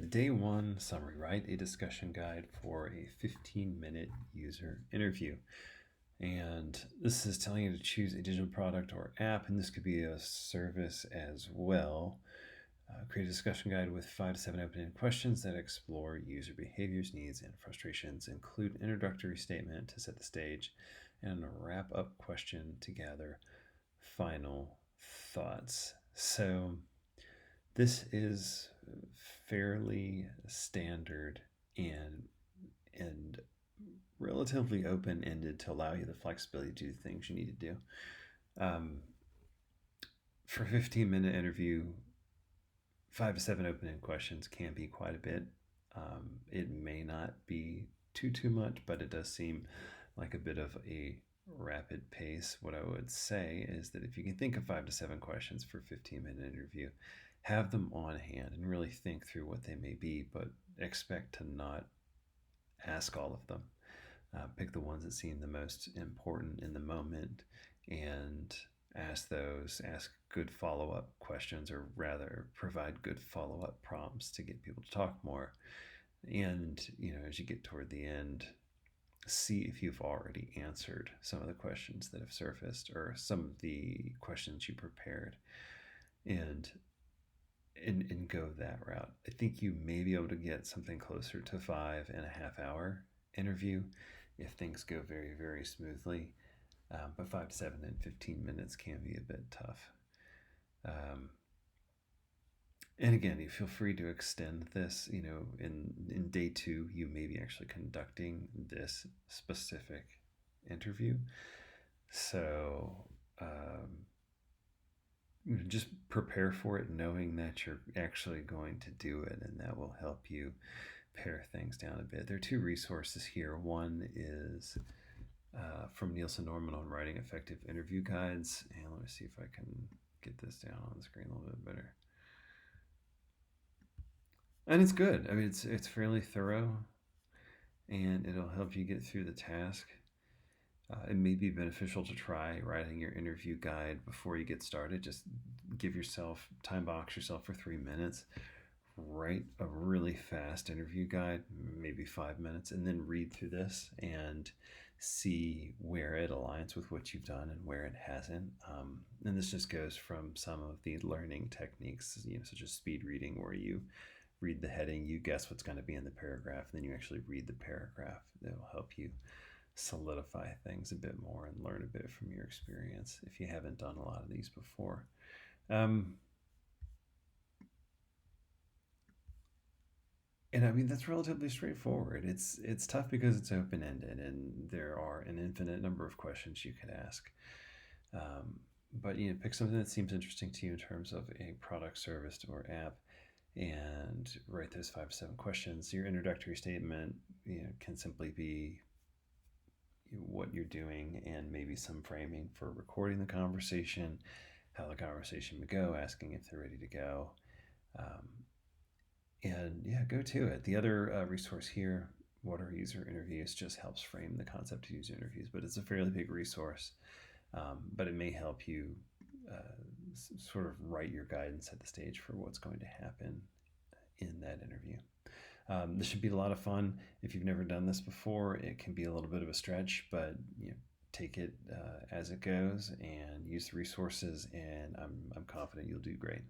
Day one summary, write a discussion guide for a 15-minute user interview. And this is telling you to choose a digital product or app, and this could be a service as well. Create a discussion guide with 5 to 7 open-ended questions that explore user behaviors, needs, and frustrations. Include an introductory statement to set the stage and a wrap-up question to gather final thoughts. So this is fairly standard and relatively open-ended to allow you the flexibility to do the things you need to do. For a 15-minute interview, 5 to 7 open-ended questions can be quite a bit. It may not be too much, but it does seem like a bit of a rapid pace. What I would say is that if you can think of 5 to 7 questions for a 15-minute interview, have them on hand and really think through what they may be, but expect to not ask all of them. Pick the ones that seem the most important in the moment and ask those. Ask good follow-up questions, or rather provide good follow-up prompts to get people to talk more. And as you get toward the end, see if you've already answered some of the questions that have surfaced or some of the questions you prepared, and go that route. I think you may be able to get something closer to 5.5 hour interview if things go very, very smoothly. But 5 to 7 and 15 minutes can be a bit tough. And again, you feel free to extend this. In day 2, you may be actually conducting this specific interview. So just prepare for it, knowing that you're actually going to do it, and that will help you pare things down a bit. There are 2 resources here. One is from Nielsen Norman on writing effective interview guides. And let me see if I can get this down on the screen a little bit better. And it's good. I mean, it's fairly thorough, and it'll help you get through the task. It may be beneficial to try writing your interview guide before you get started. Just time box yourself for 3 minutes. Write a really fast interview guide, maybe 5 minutes, and then read through this and see where it aligns with what you've done and where it hasn't. And this just goes from some of the learning techniques, such as speed reading, where you read the heading, you guess what's going to be in the paragraph, and then you actually read the paragraph. That will help you solidify things a bit more and learn a bit from your experience if you haven't done a lot of these before. And I mean, that's relatively straightforward. It's tough because it's open-ended and there are an infinite number of questions you could ask. But pick something that seems interesting to you in terms of a product, service, or app, and write those 5 to 7 questions. Your introductory statement can simply be what you're doing and maybe some framing for recording the conversation, how the conversation would go, asking if they're ready to go. And yeah, go to it. The other resource here, What Are User Interviews, just helps frame the concept of user interviews, but it's a fairly big resource. But it may help you sort of write your guidance at the stage for what's going to happen in that interview. This should be a lot of fun. If you've never done this before, it can be a little bit of a stretch, but take it as it goes and use the resources, and I'm confident you'll do great.